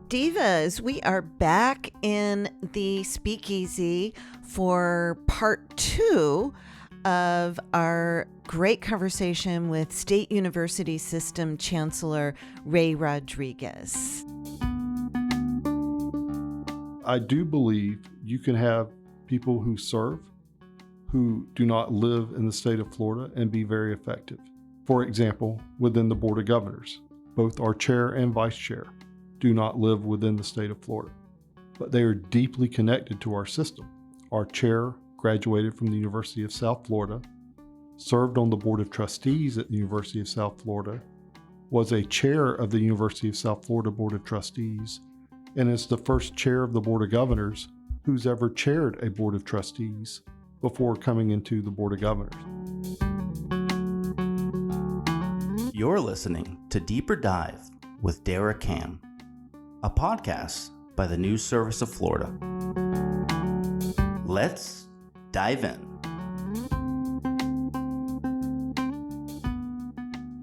Divas, we are back in the Speakeasy for part 2 of our great conversation with State University System Chancellor Ray Rodrigues. I do believe you can have people who serve who do not live in the state of Florida and be very effective. For example, within the Board of Governors, both our chair and vice chair do not live within the state of Florida, but they are deeply connected to our system. Our chair graduated from the University of South Florida, served on the Board of Trustees at the University of South Florida, was a chair of the University of South Florida Board of Trustees, and is the first chair of the Board of Governors who's ever chaired a Board of Trustees before coming into the Board of Governors. You're listening to Deeper Dive with Dara, a podcast by the News Service of Florida. Let's dive in.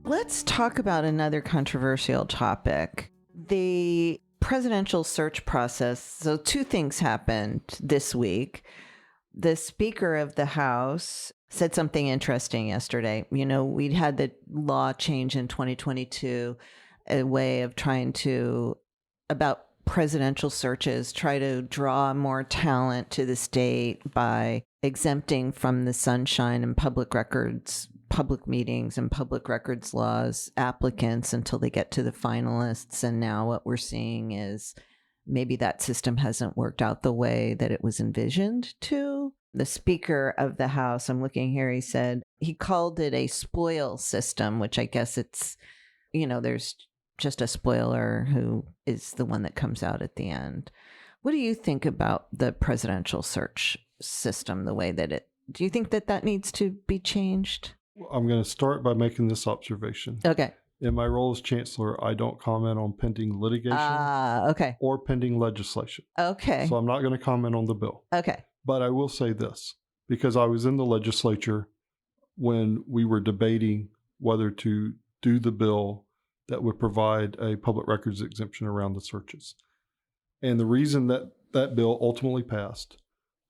Let's talk about another controversial topic. The presidential search process. So 2 things happened this week. The Speaker of the House said something interesting yesterday. You know, we'd had the law change in 2022, a way of trying to, about presidential searches, try to draw more talent to the state by exempting from the sunshine and public records, public meetings and public records laws applicants until they get to the finalists. And now what we're seeing is maybe that system hasn't worked out the way that it was envisioned to. The Speaker of the House, I'm looking here, he called it a spoil system, which I guess it's, you know, there's just a spoiler who is the one that comes out at the end. What do you think about the presidential search system, the way that do you think that needs to be changed? I'm going to start by making this observation. Okay. In my role as Chancellor, I don't comment on pending litigation or pending legislation. Okay. So I'm not going to comment on the bill. Okay. But I will say this, because I was in the legislature when we were debating whether to do the bill that would provide a public records exemption around the searches. And the reason that that bill ultimately passed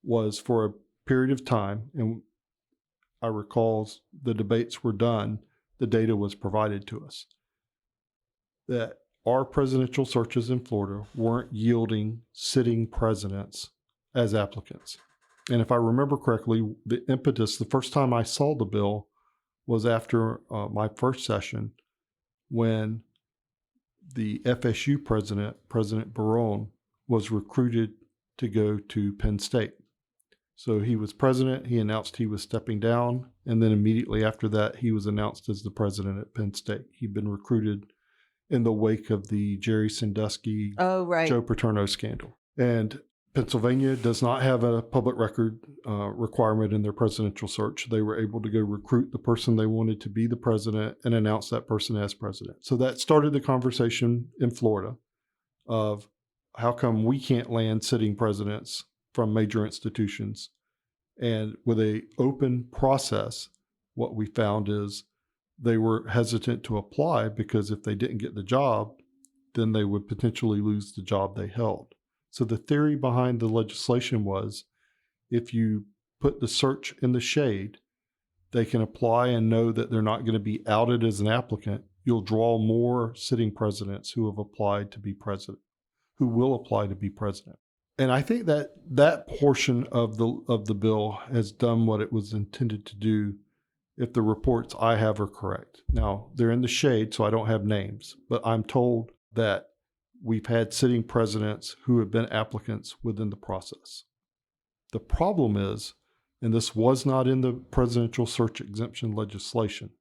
was for a period of time, and I recall the debates were done, the data was provided to us, that our presidential searches in Florida weren't yielding sitting presidents as applicants. And if I remember correctly, the impetus, the first time I saw the bill was after my first session, when the FSU president, President Barone, was recruited to go to Penn State. So he was president, he announced he was stepping down, and then immediately after that, he was announced as the president at Penn State. He'd been recruited in the wake of the Jerry Sandusky, Joe Paterno scandal. And Pennsylvania does not have a public record requirement in their presidential search. They were able to go recruit the person they wanted to be the president and announce that person as president. So that started the conversation in Florida of how come we can't land sitting presidents from major institutions. And with an open process, what we found is they were hesitant to apply because if they didn't get the job, then they would potentially lose the job they held. So the theory behind the legislation was if you put the search in the shade, they can apply and know that they're not going to be outed as an applicant. You'll draw more sitting presidents who have applied to be president, who will apply to be president. And I think that that portion of the bill has done what it was intended to do if the reports I have are correct. Now, they're in the shade, so I don't have names, but I'm told that we've had sitting presidents who have been applicants within the process. The problem is, and this was not in the presidential search exemption legislation,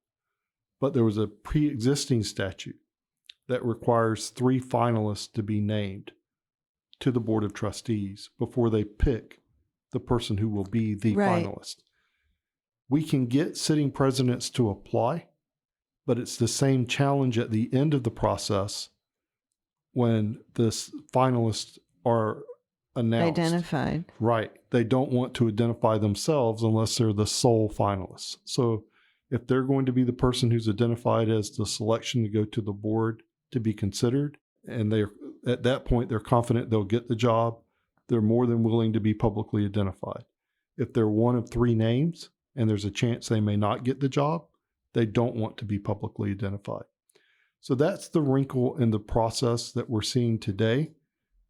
but there was a pre-existing statute that requires 3 finalists to be named to the Board of Trustees before they pick the person who will be the finalist. We can get sitting presidents to apply, but it's the same challenge at the end of the process when the finalists are announced. Identified. Right. They don't want to identify themselves unless they're the sole finalists. So if they're going to be the person who's identified as the selection to go to the board to be considered, and at that point, they're confident they'll get the job. They're more than willing to be publicly identified. If they're one of three names and there's a chance they may not get the job, they don't want to be publicly identified. So that's the wrinkle in the process that we're seeing today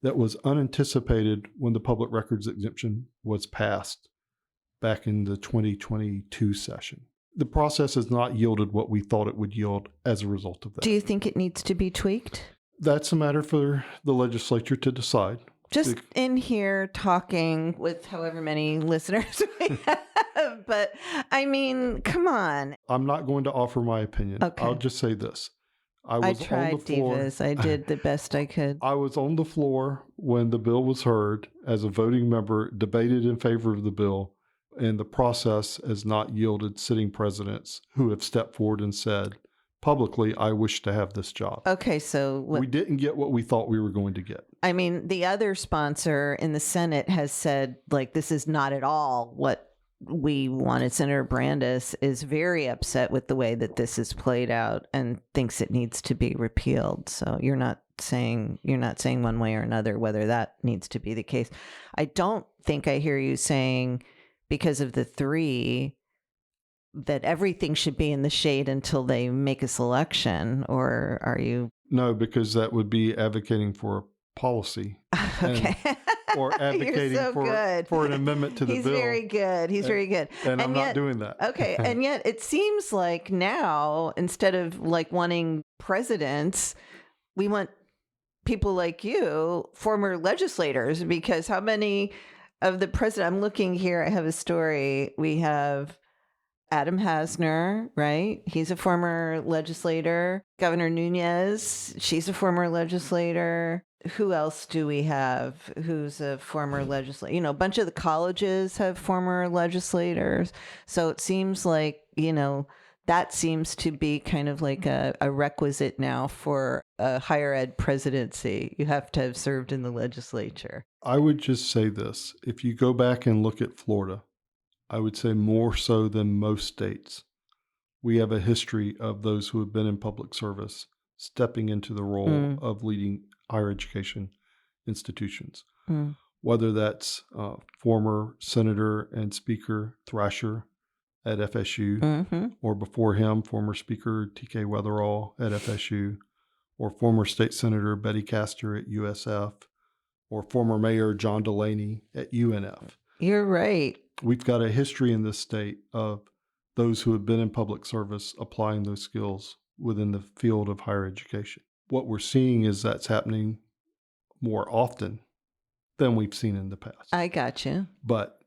that was unanticipated when the public records exemption was passed back in the 2022 session. The process has not yielded what we thought it would yield as a result of that. Do you think it needs to be tweaked? That's a matter for the legislature to decide. Just in here talking with however many listeners we have. But I mean, come on. I'm not going to offer my opinion. Okay. I'll just say this. I tried, Divas. I did the best I could. I was on the floor when the bill was heard as a voting member, debated in favor of the bill, and the process has not yielded sitting presidents who have stepped forward and said, publicly, I wish to have this job. Okay, so we didn't get what we thought we were going to get. I mean, the other sponsor in the Senate has said, like, this is not at all what we wanted. Senator Brandes is very upset with the way that this is played out and thinks it needs to be repealed. So you're not saying one way or another whether that needs to be the case. I don't think I hear you saying, because of the three, that everything should be in the shade until they make a selection, or are you? No, because that would be advocating for a policy. Okay. Or advocating for an amendment to the bill. He's very good. He's very good. And I'm not doing that. Okay. And yet it seems like now, instead of like wanting presidents, we want people like you, former legislators, because how many of the president, I'm looking here, I have a story. We have Adam Hasner, right? He's a former legislator. Governor Nunez, she's a former legislator. Who else do we have who's a former legislator? You know, a bunch of the colleges have former legislators. So it seems like, you know, that seems to be kind of like a requisite now for a higher ed presidency. You have to have served in the legislature. I would just say this. If you go back and look at Florida, I would say more so than most states, we have a history of those who have been in public service stepping into the role of leading higher education institutions, whether that's former Senator and Speaker Thrasher at FSU, or before him, former Speaker T.K. Weatherall at FSU, or former State Senator Betty Castor at USF, or former Mayor John Delaney at UNF. You're right. We've got a history in this state of those who have been in public service applying those skills within the field of higher education. What we're seeing is that's happening more often than we've seen in the past. I got you. But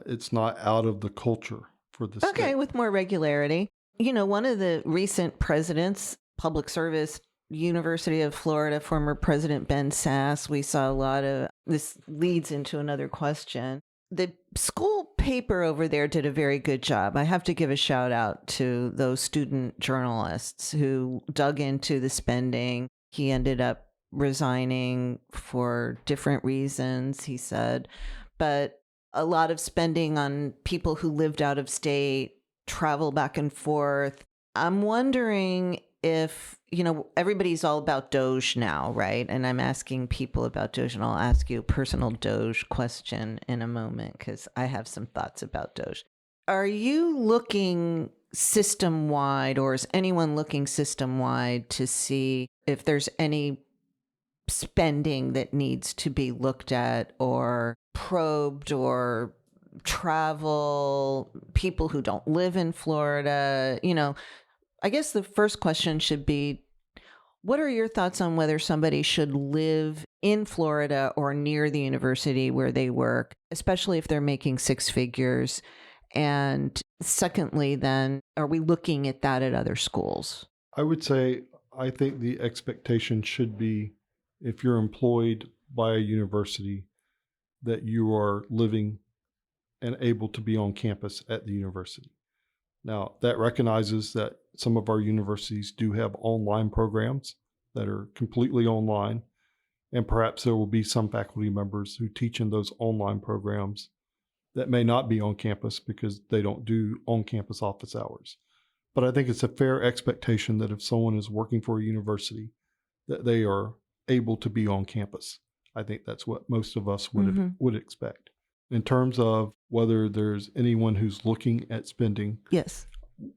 it's not out of the culture for the state. Okay, with more regularity. You know, one of the recent presidents, Public Service University of Florida, former President Ben Sass, we saw a lot of, this leads into another question. The school paper over there did a very good job. I have to give a shout out to those student journalists who dug into the spending. He ended up resigning for different reasons, he said, but a lot of spending on people who lived out of state, travel back and forth. I'm wondering if, you know, everybody's all about Doge now, right? And I'm asking people about Doge, and I'll ask you a personal Doge question in a moment because I have some thoughts about Doge. Are you looking system-wide, or is anyone looking system-wide to see if there's any spending that needs to be looked at or probed, or travel, people who don't live in Florida? You know, I guess the first question should be, what are your thoughts on whether somebody should live in Florida or near the university where they work, especially if they're making six figures? And secondly, then, are we looking at that at other schools? I would say, I think the expectation should be, if you're employed by a university, that you are living and able to be on campus at the university. Now, that recognizes that some of our universities do have online programs that are completely online, and perhaps there will be some faculty members who teach in those online programs that may not be on campus because they don't do on-campus office hours. But I think it's a fair expectation that if someone is working for a university, that they are able to be on campus. I think that's what most of us would expect. In terms of whether there's anyone who's looking at spending, Yes.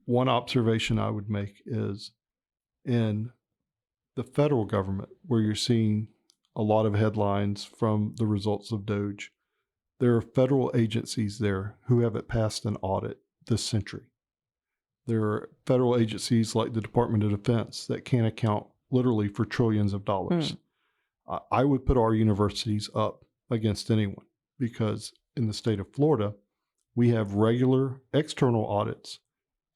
one observation I would make is in the federal government, where you're seeing a lot of headlines from the results of DOGE, there are federal agencies there who haven't passed an audit this century. There are federal agencies like the Department of Defense that can't account literally for trillions of dollars. I would put our universities up against anyone because in the state of Florida, we have regular external audits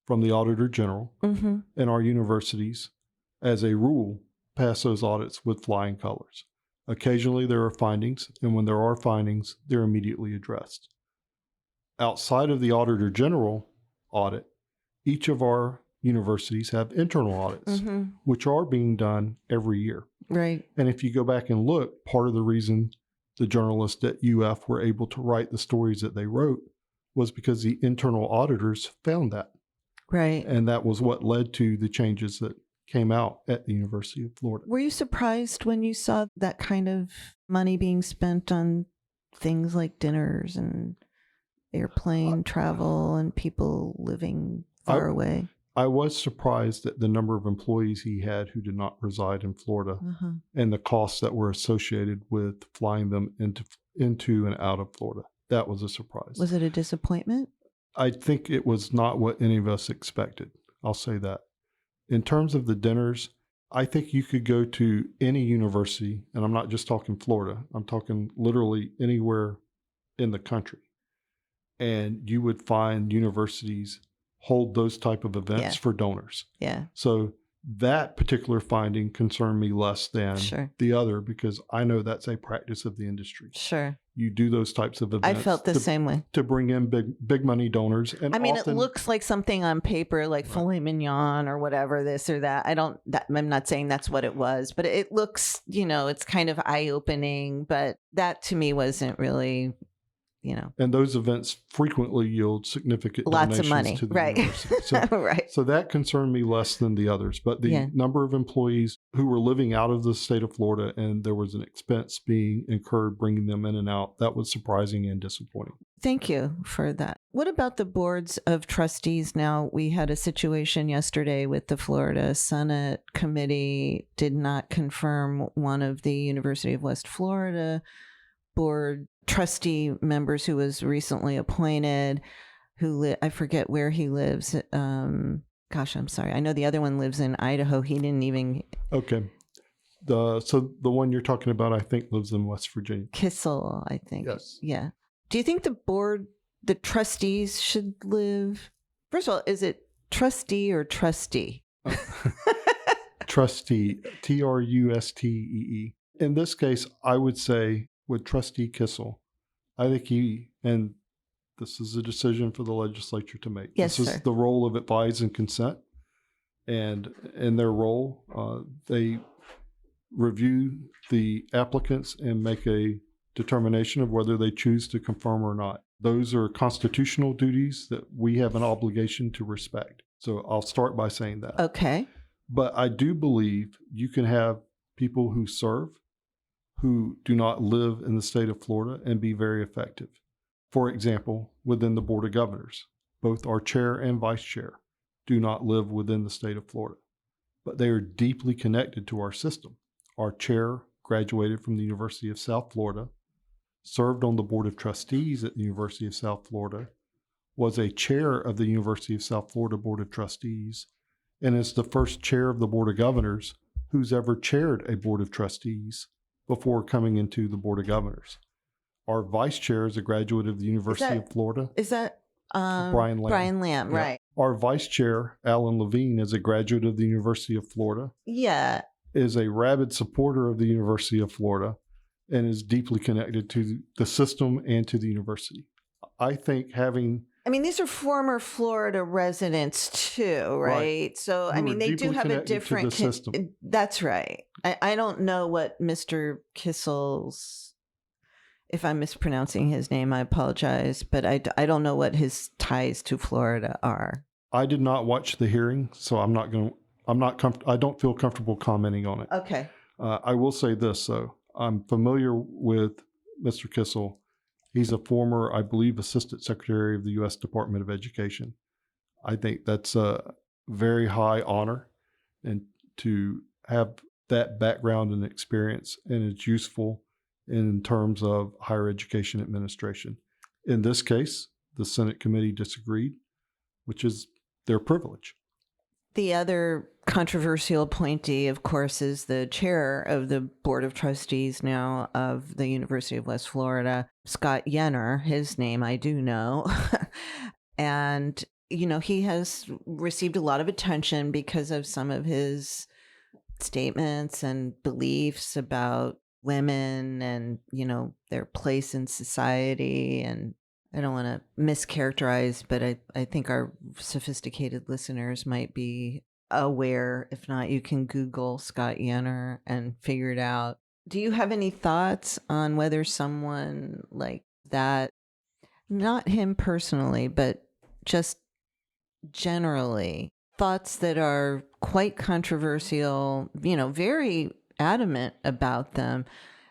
from the Auditor General, and our universities, as a rule, pass those audits with flying colors. Occasionally there are findings, and when there are findings, they're immediately addressed. Outside of the Auditor General audit, each of our universities have internal audits, which are being done every year. Right. And if you go back and look, part of the reason the journalists at UF were able to write the stories that they wrote was because the internal auditors found that. Right. And that was what led to the changes that came out at the University of Florida. Were you surprised when you saw that kind of money being spent on things like dinners and airplane travel and people living far away? I was surprised at the number of employees he had who did not reside in Florida and the costs that were associated with flying them into and out of Florida. That was a surprise. Was it a disappointment? I think it was not what any of us expected. I'll say that. In terms of the dinners, I think you could go to any university, and I'm not just talking Florida, I'm talking literally anywhere in the country, and you would find universities hold those type of events for donors. Yeah. So that particular finding concerned me less than the other because I know that's a practice of the industry. Sure. You do those types of events. I felt the same way. To bring in big money donors. And I mean, often, it looks like something on paper, like filet mignon or whatever, this or that. I'm not saying that's what it was, but it looks, it's kind of eye-opening, but that to me wasn't really, And those events frequently yield significant lots of money, to the right? university. So, so that concerned me less than the others. But the number of employees who were living out of the state of Florida and there was an expense being incurred bringing them in and out, that was surprising and disappointing. Thank you for that. What about the boards of trustees now? We had a situation yesterday with the Florida Senate committee did not confirm one of the University of West Florida board trustee members who was recently appointed, I forget where he lives. Gosh, I'm sorry. I know the other one lives in Idaho. He didn't even. Okay. So the one you're talking about, I think, lives in West Virginia. Kissel, I think. Yes. Yeah. Do you think the trustees should live? First of all, is it trustee or trustee? Trustee, Trustee. In this case, I would say with Trustee Kissel, I think and this is a decision for the legislature to make. Yes, this is the role of advise and consent. And in their role, they review the applicants and make a determination of whether they choose to confirm or not. Those are constitutional duties that we have an obligation to respect. So I'll start by saying that. Okay. But I do believe you can have people who serve who do not live in the state of Florida and be very effective. For example, within the Board of Governors, both our chair and vice chair do not live within the state of Florida, but they are deeply connected to our system. Our chair graduated from the University of South Florida, served on the Board of Trustees at the University of South Florida, was a chair of the University of South Florida Board of Trustees, and is the first chair of the Board of Governors who's ever chaired a Board of Trustees before coming into the Board of Governors. Our vice chair is a graduate of the University of Florida. Is that Brian Lamb? Brian Lamb, Yeah. right. Our vice chair, Alan Levine, is a graduate of the University of Florida. Yeah. Is a rabid supporter of the University of Florida and is deeply connected to the system and to the university. I think these are former Florida residents too, right? So, they do have a different system. That's right. I don't know what Mr. Kissel's, if I'm mispronouncing his name, I apologize, but I don't know what his ties to Florida are. I did not watch the hearing, so I don't feel comfortable commenting on it. Okay. I will say this, though. I'm familiar with Mr. Kissel. He's a former, I believe, Assistant Secretary of the U.S. Department of Education. I think that's a very high honor, and to have that background and experience, and it's useful in terms of higher education administration. In this case, the Senate committee disagreed, which is their privilege. The other controversial appointee, of course, is the chair of the Board of Trustees now of the University of West Florida, Scott Yenner. His name I do know. And, he has received a lot of attention because of some of his statements and beliefs about women and, their place in society. And I don't want to mischaracterize, but I think our sophisticated listeners might be aware. If not, you can Google Scott Yenner and figure it out. Do you have any thoughts on whether someone like that, not him personally, but just generally, thoughts that are quite controversial, very adamant about them,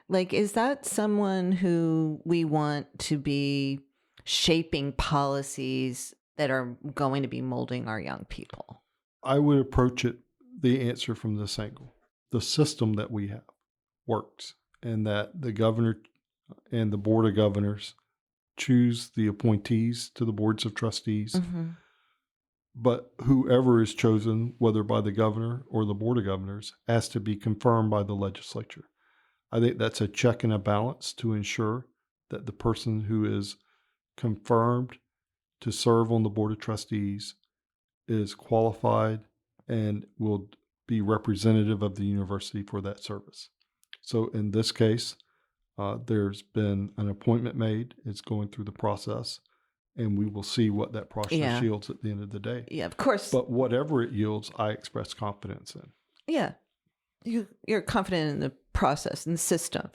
like, is that someone who we want to be shaping policies that are going to be molding our young people? I would approach the answer from this angle. The system that we have works, and that the governor and the board of governors choose the appointees to the boards of trustees. Mm-hmm. But whoever is chosen, whether by the governor or the board of governors, has to be confirmed by the legislature. I think that's a check and a balance to ensure that the person who is confirmed to serve on the board of trustees is qualified and will be representative of the university for that service. So in this case, there's been an appointment made. It's going through the process, and we will see what that process yields at the end of the day. Yeah, of course. But whatever it yields, I express confidence in. Yeah. You're confident in the process and the system.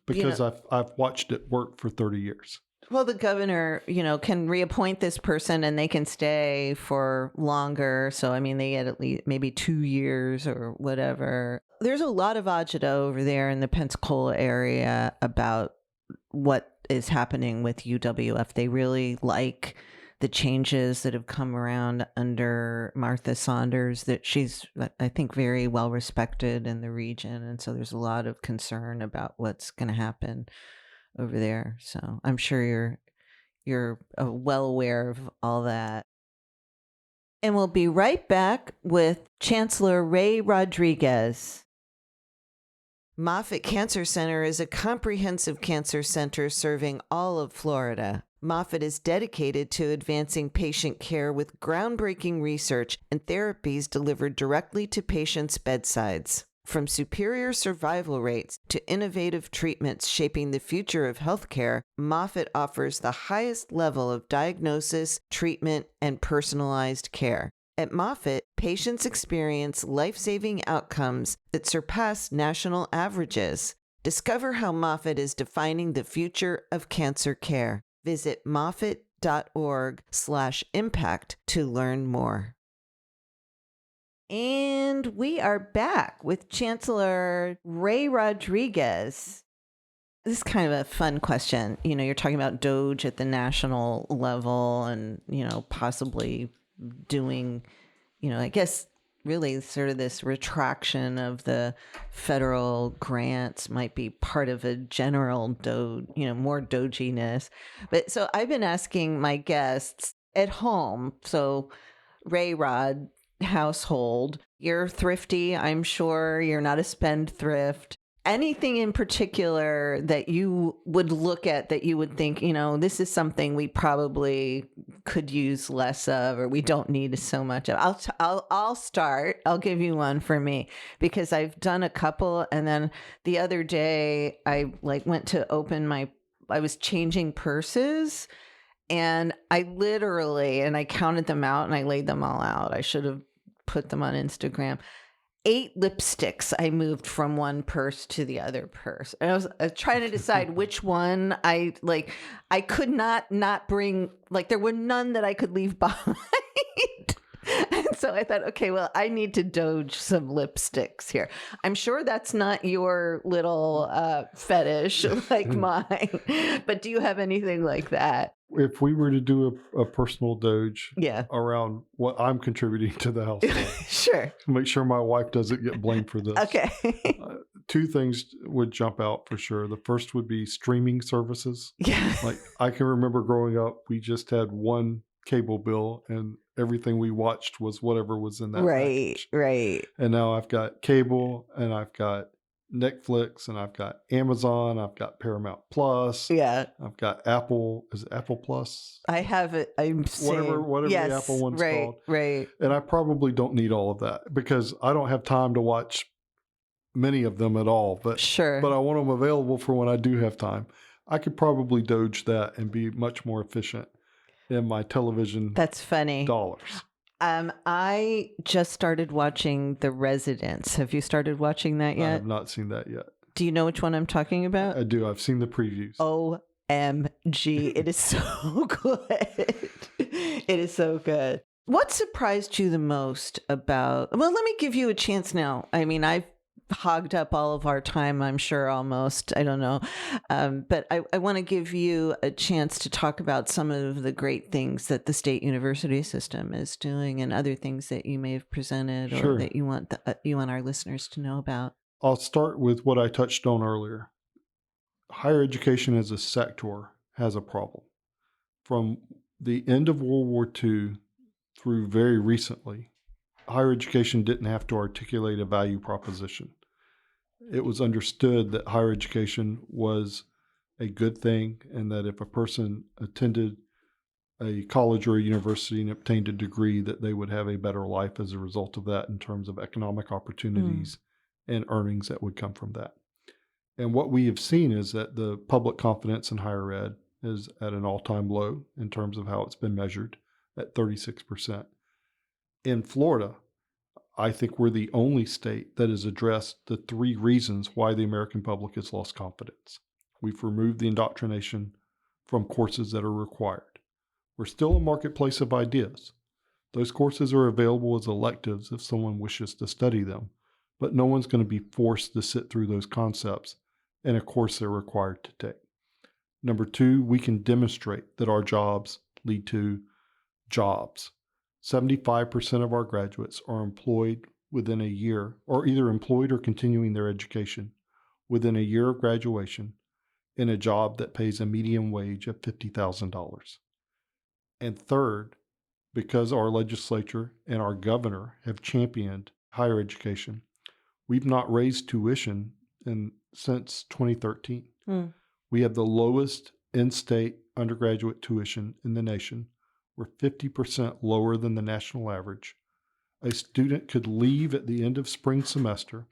Because I've watched it work for 30 years. Well, the governor, can reappoint this person and they can stay for longer. So, they get at least maybe 2 years or whatever. There's a lot of agita over there in the Pensacola area about what is happening with UWF. They really like the changes that have come around under Martha Saunders, that she's, I think, very well respected in the region. And so there's a lot of concern about what's going to happen over there. So I'm sure you're well aware of all that. And we'll be right back with Chancellor Ray Rodrigues. Moffitt Cancer Center is a comprehensive cancer center serving all of Florida. Moffitt is dedicated to advancing patient care with groundbreaking research and therapies delivered directly to patients' bedsides. From superior survival rates to innovative treatments shaping the future of healthcare, Moffitt offers the highest level of diagnosis, treatment, and personalized care. At Moffitt, patients experience life-saving outcomes that surpass national averages. Discover how Moffitt is defining the future of cancer care. Visit moffitt.org/impact to learn more. And we are back with Chancellor Ray Rodrigues. This is kind of a fun question. You're talking about DOGE at the national level and, possibly doing, I guess really sort of this retraction of the federal grants might be part of a general DOGE, more doginess. But so I've been asking my guests at home, so Ray Rod household, you're thrifty, I'm sure. You're not a spendthrift. Anything in particular that you would look at that you would think, this is something we probably could use less of, or we don't need so much of? I'll start. I'll give you one for me, because I've done a couple. And then the other day I went to open I was changing purses, and I counted them out and I laid them all out. I should have put them on Instagram. 8 lipsticks I moved from one purse to the other purse. And I was trying to decide which one I could not bring, there were none that I could leave behind. And So I thought, okay, well, I need to doge some lipsticks here. I'm sure that's not your little fetish like mine, but do you have anything like that? If we were to do a personal doge Yeah. around what I'm contributing to the household, Sure. make sure my wife doesn't get blamed for this. Okay. Two things would jump out for sure. The first would be streaming services. Yeah. Like I can remember growing up, we just had one cable bill and everything we watched was whatever was in that package. Right. And now I've got cable and I've got Netflix and I've got Amazon, I've got Paramount Plus. Yeah. I've got Apple. Is it Apple Plus? I have it. I'm saying. Whatever Yes, the Apple one's called. Right. And I probably don't need all of that because I don't have time to watch many of them at all. But Sure. But I want them available for when I do have time. I could probably doge that and be much more efficient in my television That's funny. dollars. I just started watching The Residents. Have you started watching that I yet? have not seen that yet. Do you know which one I'm talking about? I do. I've seen the previews. OMG. It is so good. It is so good. What surprised you the most about, well, let me give you a chance now. I mean, I've hogged up all of our time, I'm sure, almost. I don't know. But I want to give you a chance to talk about some of the great things that the state university system is doing and other things that you may have presented or Sure. that you want our listeners to know about. I'll start with what I touched on earlier. Higher education as a sector has a problem. From the end of World War II through very recently, higher education didn't have to articulate a value proposition. It was understood that higher education was a good thing and that if a person attended a college or a university and obtained a degree, that they would have a better life as a result of that in terms of economic opportunities and earnings that would come from that. And what we have seen is that the public confidence in higher ed is at an all-time low in terms of how it's been measured at 36%. In Florida, I think we're the only state that has addressed the three reasons why the American public has lost confidence. We've removed the indoctrination from courses that are required. We're still a marketplace of ideas. Those courses are available as electives if someone wishes to study them, but no one's going to be forced to sit through those concepts in a course they're required to take. Number two, we can demonstrate that our jobs lead to jobs. 75% of our graduates are employed within a year, or either employed or continuing their education within a year of graduation in a job that pays a median wage of $50,000. And third, because our legislature and our governor have championed higher education, we've not raised tuition since 2013. We have the lowest in-state undergraduate tuition in the nation. We're 50% lower than the national average. A student could leave at the end of spring semester,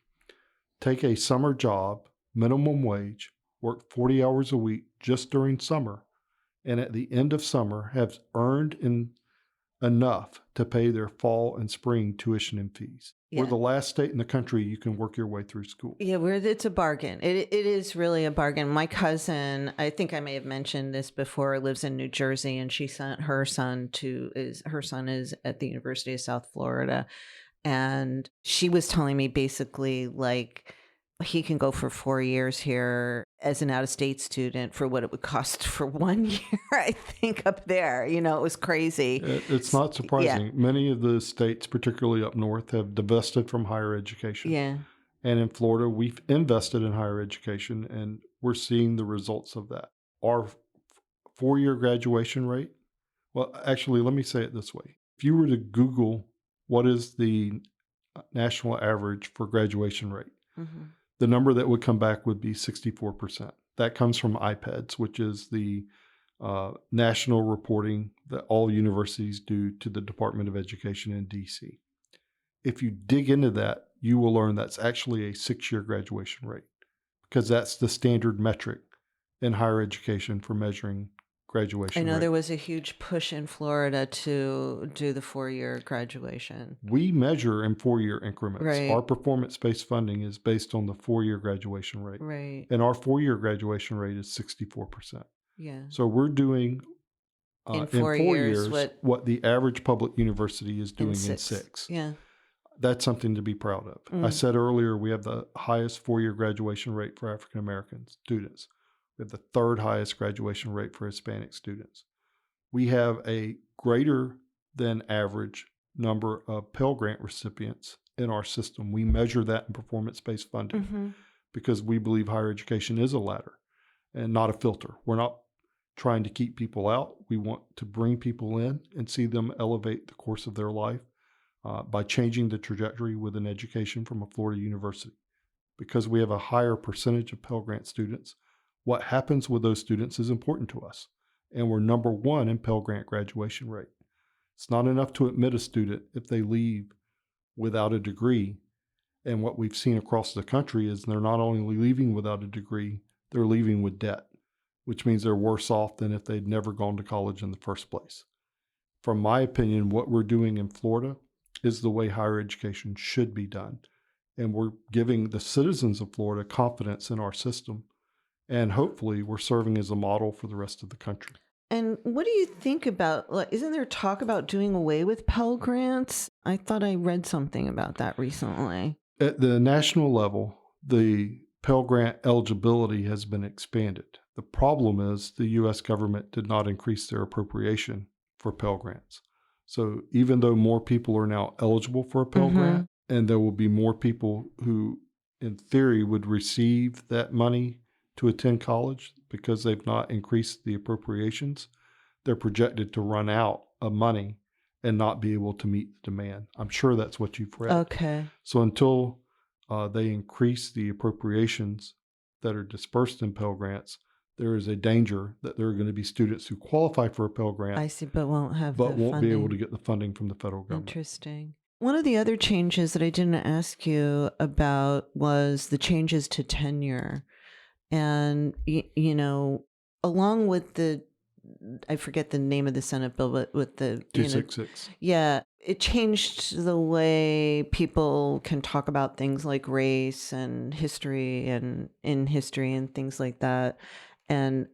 take a summer job, minimum wage, work 40 hours a week just during summer, and at the end of summer have earned enough to pay their fall and spring tuition and fees. Yeah. We're the last state in the country you can work your way through school. Yeah, it's a bargain. It is really a bargain. My cousin, I think I may have mentioned this before, lives in New Jersey, and she sent her son her son is at the University of South Florida, and she was telling me basically like he can go for 4 years here as an out-of-state student for what it would cost for 1 year, I think, up there. You know, it was crazy. It's not surprising. Yeah. Many of the states, particularly up north, have divested from higher education. Yeah. And in Florida, we've invested in higher education, and we're seeing the results of that. Our 4-year graduation rate, well, actually, let me say it this way. If you were to Google what is the national average for graduation rate, the number that would come back would be 64%. That comes from IPEDS, which is the national reporting that all universities do to the Department of Education in DC. If you dig into that, you will learn that's actually a 6-year graduation rate because that's the standard metric in higher education for measuring graduation I know rate. there was a huge push in Florida to do the 4-year graduation. We measure in 4-year increments. Right. Our performance-based funding is based on the 4-year graduation rate. Right. And our 4-year graduation rate is 64%. Yeah. So we're doing in 4 years, what the average public university is doing in six. 6. Yeah. That's something to be proud of. I said earlier, we have the highest 4-year graduation rate for African American students. We have the 3rd highest graduation rate for Hispanic students. We have a greater than average number of Pell Grant recipients in our system. We measure that in performance-based funding because we believe higher education is a ladder and not a filter. We're not trying to keep people out. We want to bring people in and see them elevate the course of their life by changing the trajectory with an education from a Florida university. Because we have a higher percentage of Pell Grant students, what happens with those students is important to us. And we're number 1 in Pell Grant graduation rate. It's not enough to admit a student if they leave without a degree. And what we've seen across the country is they're not only leaving without a degree, they're leaving with debt, which means they're worse off than if they'd never gone to college in the first place. From my opinion, what we're doing in Florida is the way higher education should be done. And we're giving the citizens of Florida confidence in our system. And hopefully we're serving as a model for the rest of the country. And what do you think about, isn't there talk about doing away with Pell Grants? I thought I read something about that recently. At the national level, the Pell Grant eligibility has been expanded. The problem is the U.S. government did not increase their appropriation for Pell Grants. So even though more people are now eligible for a Pell Grant, and there will be more people who, in theory, would receive that money to attend college because they've not increased the appropriations, they're projected to run out of money and not be able to meet the demand. I'm sure that's what you've read. Okay. So until they increase the appropriations that are dispersed in Pell Grants, there is a danger that there are going to be students who qualify for a Pell Grant, I see, but won't have but the won't funding. be able to get the funding from the federal government. Interesting. One of the other changes that I didn't ask you about was the changes to tenure. And, along with I forget the name of the Senate bill, but with the 266. Yeah, it changed the way people can talk about things like race and history and in history and things like that. And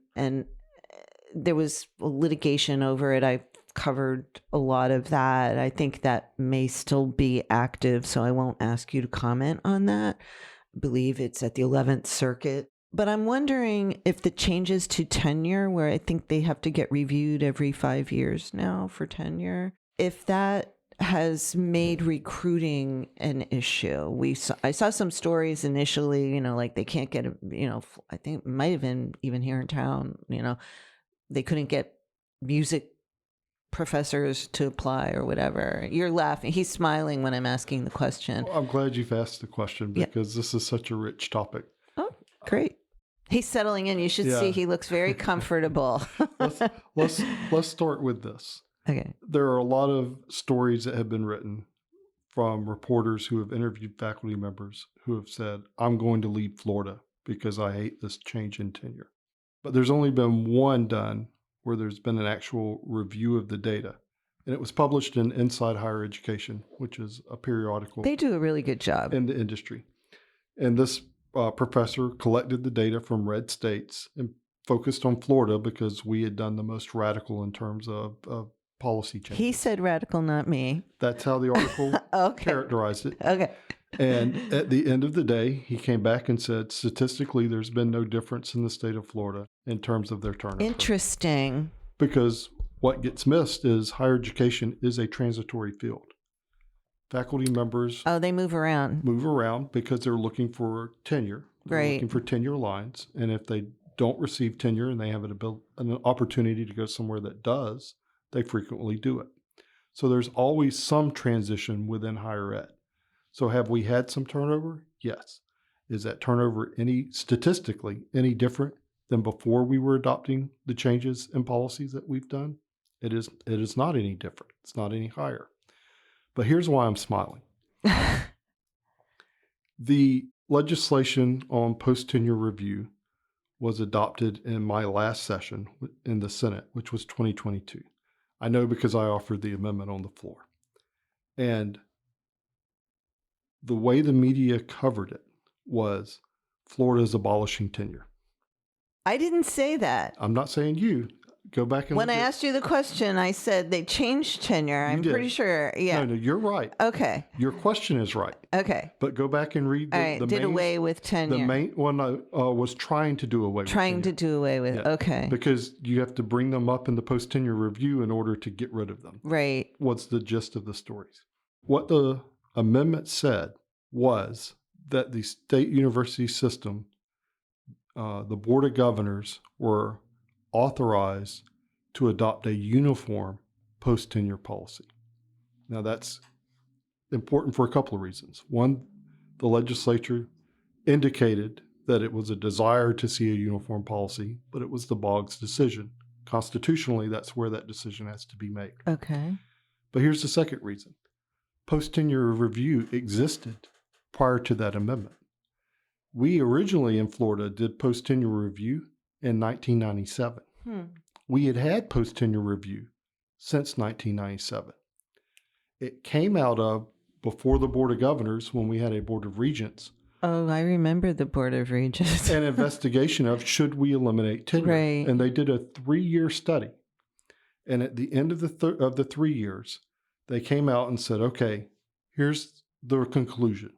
there was litigation over it. I covered a lot of that. I think that may still be active, so I won't ask you to comment on that. I believe it's at the 11th Circuit. But I'm wondering if the changes to tenure, where I think they have to get reviewed every 5 years now for tenure, if that has made recruiting an issue. I saw some stories initially, like they can't get, I think it might have been even here in town, they couldn't get music professors to apply or whatever. You're laughing. He's smiling when I'm asking the question. Well, I'm glad you've asked the question because this is such a rich topic. Oh, great. He's settling in. You should see he looks very comfortable. Let's start with this. Okay. There are a lot of stories that have been written from reporters who have interviewed faculty members who have said, I'm going to leave Florida because I hate this change in tenure. But there's only been one done where there's been an actual review of the data. And it was published in Inside Higher Education, which is a periodical. They do a really good job in the industry. And this professor collected the data from red states and focused on Florida because we had done the most radical in terms of policy change. He said radical, not me. That's how the article characterized it. Okay. And at the end of the day, he came back and said, statistically, there's been no difference in the state of Florida in terms of their turnover. Interesting. Because what gets missed is higher education is a transitory field. Faculty members they move around because they're looking for tenure. They're looking for tenure lines. And if they don't receive tenure and they have an opportunity to go somewhere that does, they frequently do it. So there's always some transition within higher ed. So have we had some turnover? Yes. Is that turnover statistically any different than before we were adopting the changes in policies that we've done? It is not any different. It's not any higher. But here's why I'm smiling. The legislation on post-tenure review was adopted in my last session in the Senate, which was 2022. I know because I offered the amendment on the floor. And the way the media covered it was Florida is abolishing tenure. I didn't say that. I'm not saying you. Go back and When look I at- asked you the question, I said they changed tenure. I'm did. pretty sure. Yeah. No, you're right. Okay. Your question is right. Okay. But go back and read the, All right. the Did main, away with tenure. the main one was trying to do away Trying with to tenure. do away with. Yeah. Okay. Because you have to bring them up in the post-tenure review in order to get rid of them. Right. What's the gist of the stories? What the amendment said was that the state university system, the Board of Governors were authorized to adopt a uniform post-tenure policy. Now that's important for a couple of reasons. One, the legislature indicated that it was a desire to see a uniform policy, but it was the Boggs decision. Constitutionally, that's where that decision has to be made. Okay. But here's the second reason. Post-tenure review existed prior to that amendment. We originally in Florida did post-tenure review in 1997. We had post-tenure review since 1997. It came out of before the Board of Governors, when we had a Board of Regents, Oh, I remember the Board of Regents. an investigation of should we eliminate tenure. Right. And they did a 3-year study. And at the end of the 3 years, they came out and said, okay, here's the conclusion.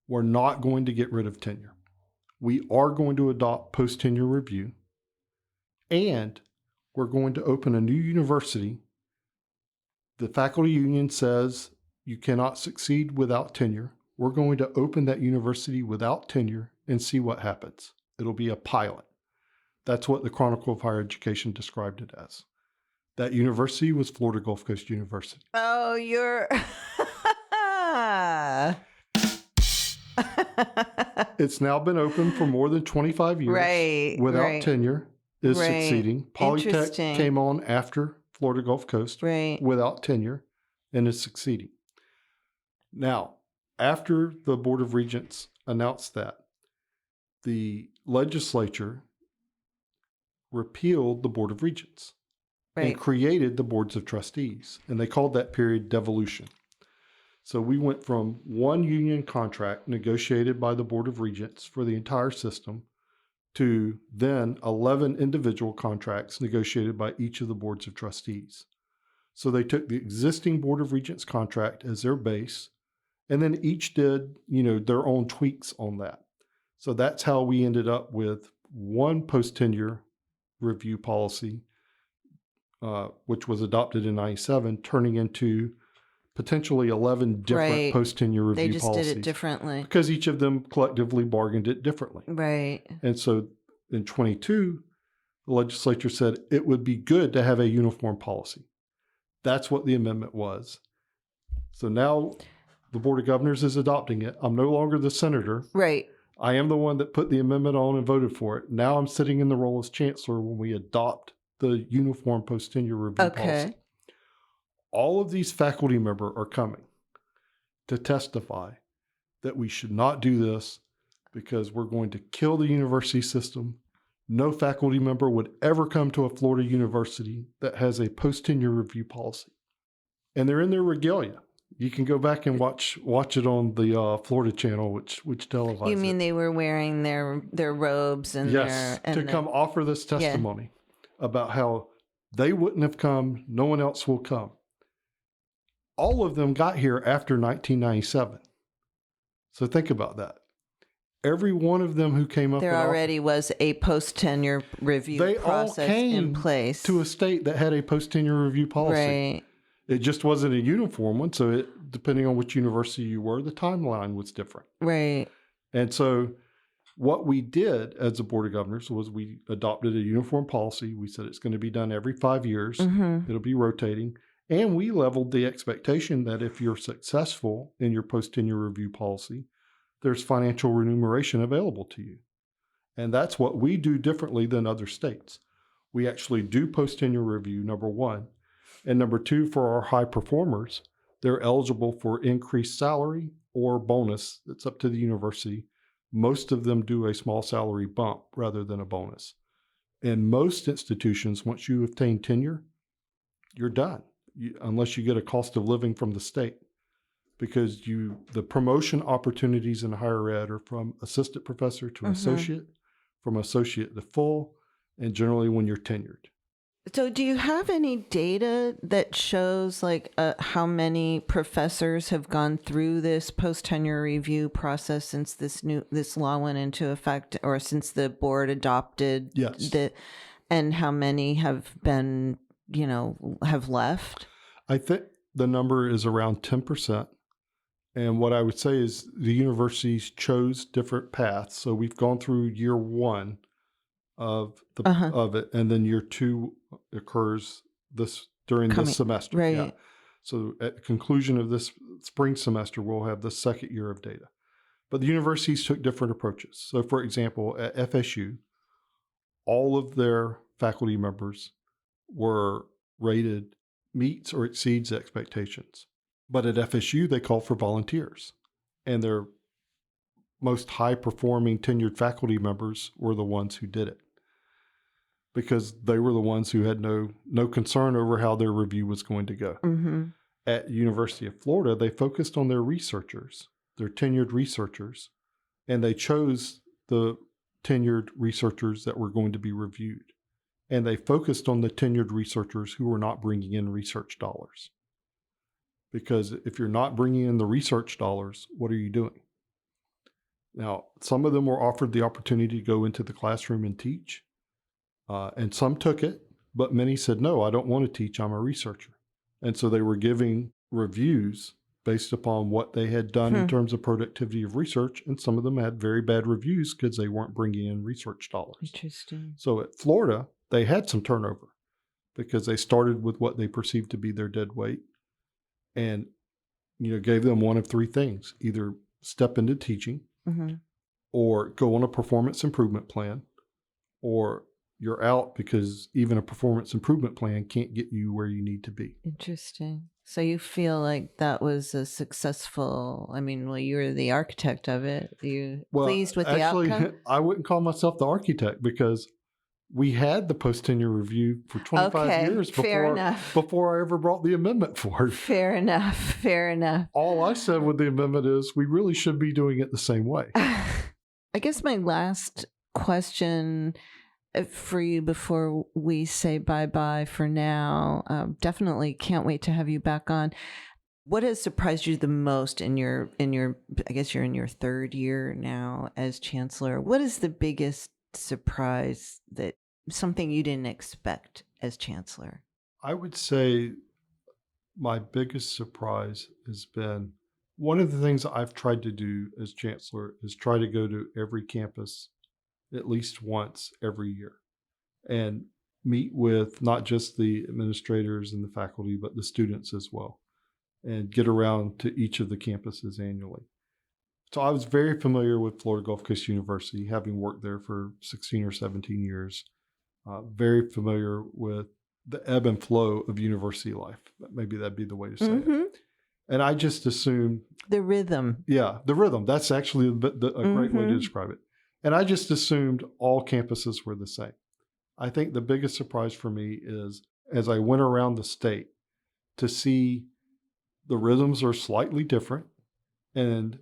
We're not going to get rid of tenure. We are going to adopt post-tenure review, and we're going to open a new university. The faculty union says you cannot succeed without tenure. We're going to open that university without tenure and see what happens. It'll be a pilot. That's what the Chronicle of Higher Education described it as. That university was Florida Gulf Coast University. Oh, you're. It's now been open for more than 25 years. Right. Without right, tenure is Right. succeeding. Polytech Interesting. came on after Florida Gulf Coast Right. without tenure and is succeeding. Now, after the Board of Regents announced that, the legislature repealed the Board of Regents and Right. created the boards of trustees. And they called that period devolution. So we went from one union contract negotiated by the Board of Regents for the entire system to then 11 individual contracts negotiated by each of the boards of trustees. So they took the existing Board of Regents contract as their base, and then each did, their own tweaks on that. So that's how we ended up with one post-tenure review policy, which was adopted in 97, turning into potentially 11 different Right. post-tenure review They just policies. did it differently. Because each of them collectively bargained it differently. Right. And so in 22, the legislature said it would be good to have a uniform policy. That's what the amendment was. So now the Board of Governors is adopting it. I'm no longer the senator. Right. I am the one that put the amendment on and voted for it. Now I'm sitting in the role as chancellor when we adopt the uniform post-tenure review policy. All of these faculty members are coming to testify that we should not do this because we're going to kill the university system. No faculty member would ever come to a Florida university that has a post-tenure review policy. And they're in their regalia. You can go back and watch it on the Florida channel, which televises. You mean they were wearing their robes and yes, to come offer this testimony about how they wouldn't have come, no one else will come. All of them got here after 1997. So think about that. Every one of them who came up there already was a post-tenure review they process all came in place. to a state that had a post-tenure review policy. Right. It just wasn't a uniform one, so depending on which university you were, the timeline was different. Right. And so what we did as a Board of Governors was we adopted a uniform policy. We said it's going to be done every 5 years. Mm-hmm. It'll be rotating. And we leveled the expectation that if you're successful in your post-tenure review policy, there's financial remuneration available to you. And that's what we do differently than other states. We actually do post-tenure review, number one. And number two, for our high performers, they're eligible for increased salary or bonus. It's up to the university. Most of them do a small salary bump rather than a bonus. In most institutions, once you obtain tenure, you're done, unless you get a cost of living from the state. Because the promotion opportunities in higher ed are from assistant professor to associate, from associate to full, and generally when you're tenured. So do you have any data that shows like how many professors have gone through this post-tenure review process since this law went into effect, or since the board adopted Yes. and how many have been, have left? I think the number is around 10%. And what I would say is the universities chose different paths. So we've gone through year one of it, and then year two occurs during this semester. Right. Yeah. So at the conclusion of this spring semester, we'll have the second year of data. But the universities took different approaches. So for example, at FSU, all of their faculty members were rated meets or exceeds expectations. But at FSU, they called for volunteers. And their most high-performing tenured faculty members were the ones who did it, because they were the ones who had no concern over how their review was going to go. Mm-hmm. At University of Florida, they focused on their researchers, their tenured researchers, and they chose the tenured researchers that were going to be reviewed. And they focused on the tenured researchers who were not bringing in research dollars. Because if you're not bringing in the research dollars, what are you doing? Now, some of them were offered the opportunity to go into the classroom and teach. And some took it, but many said, no, I don't want to teach, I'm a researcher. And so they were giving reviews based upon what they had done in terms of productivity of research. And some of them had very bad reviews because they weren't bringing in research dollars. Interesting. So at Florida, they had some turnover because they started with what they perceived to be their dead weight and, gave them one of three things: either step into teaching, or go on a performance improvement plan, or you're out because even a performance improvement plan can't get you where you need to be. Interesting. So you feel like that was a successful, you were the architect of it. You pleased with the outcome? I wouldn't call myself the architect because we had the post-tenure review for 25 years before I ever brought the amendment forward. Fair enough. All I said with the amendment is we really should be doing it the same way. I guess my last question for you before we say bye-bye for now, definitely can't wait to have you back on. What has surprised you the most in your, I guess you're in your third year now as Chancellor. What is the biggest surprise, that something you didn't expect as Chancellor? I would say my biggest surprise has been one of the things I've tried to do as Chancellor is try to go to every campus at least once every year and meet with not just the administrators and the faculty, but the students as well, and get around to each of the campuses annually. So I was very familiar with Florida Gulf Coast University, having worked there for 16 or 17 years, very familiar with the ebb and flow of university life. Maybe that'd be the way to say it. And I just assumed the rhythm. Yeah, the rhythm. That's actually a great way to describe it. And I just assumed all campuses were the same. I think the biggest surprise for me is as I went around the state to see the rhythms are slightly different and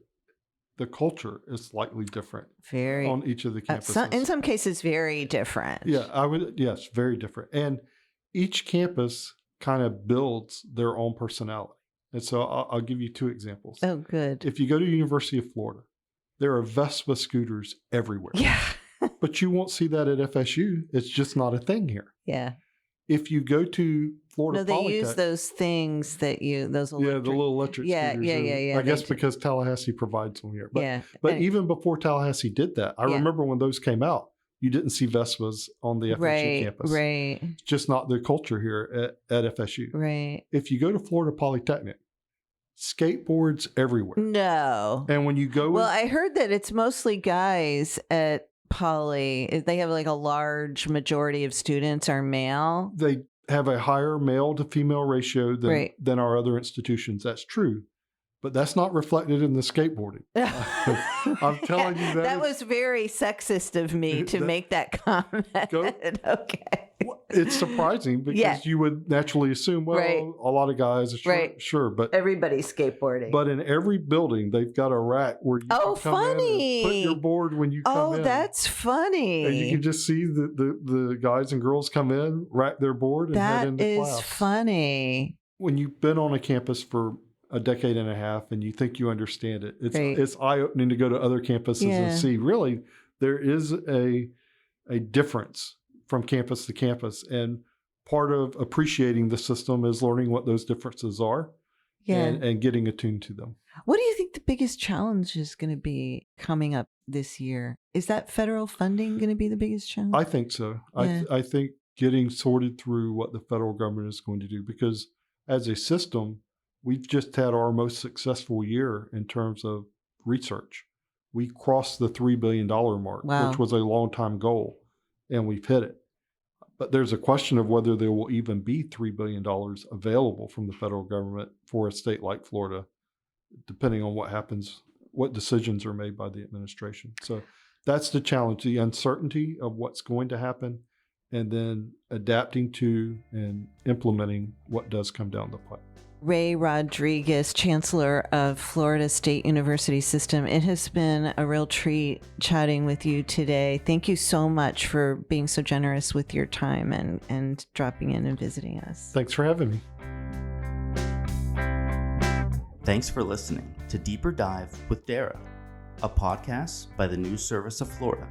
the culture is slightly different on each of the campuses. In some cases, very different. Yeah, yes, very different. And each campus kind of builds their own personality. And so I'll give you two examples. Oh, good. If you go to University of Florida, there are Vespa scooters everywhere. Yeah. But you won't see that at FSU. It's just not a thing here. Yeah. If you go to Florida Polytech, use those things those electric. Yeah, the little electric scooters. Yeah. I guess because Tallahassee provides them here. But even before Tallahassee did that, I remember when those came out, you didn't see Vespas on the FSU campus. Right. It's just not the culture here at FSU. Right. If you go to Florida Polytechnic, skateboards everywhere. No. And when you go... Well, I heard that it's mostly guys at Poly. They have like a large majority of students are male. They have a higher male to female ratio than our other institutions. That's true. But that's not reflected in the skateboarding. I'm telling you that was very sexist of me to make that comment. Okay. it's surprising because Yeah. you would naturally assume, well, Right. a lot of guys, sure, Right. sure, but Everybody's skateboarding. But in every building, they've got a rack where you Oh, can come in and put your funny. board when you come in. Oh, that's funny. And you can just see the guys and girls come in, rack their board, and head That into is class. funny. When you've been on a campus for a decade and a half and you think you understand it, Right. it's eye-opening to go to other campuses Yeah. and see really there is a difference from campus to campus. And part of appreciating the system is learning what those differences are. Yeah. And getting attuned to them. What do you think the biggest challenge is going to be coming up this year? Is that federal funding going to be the biggest challenge? I think so. Yeah. I think getting sorted through what the federal government is going to do, because as a system, we've just had our most successful year in terms of research. We crossed the $3 billion mark, Wow. which was a long time goal, and we've hit it. But there's a question of whether there will even be $3 billion available from the federal government for a state like Florida, depending on what happens, what decisions are made by the administration. So that's the challenge, the uncertainty of what's going to happen, and then adapting to and implementing what does come down the pipe. Ray Rodrigues, Chancellor of Florida State University System. It has been a real treat chatting with you today. Thank you so much for being so generous with your time and dropping in and visiting us. Thanks for having me. Thanks for listening to Deeper Dive with Dara, a podcast by the News Service of Florida,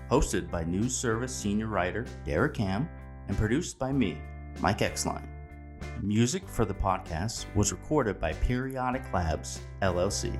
hosted by News Service senior writer Dara Cam and produced by me, Mike Exline. Music for the podcast was recorded by Periodic Labs, LLC.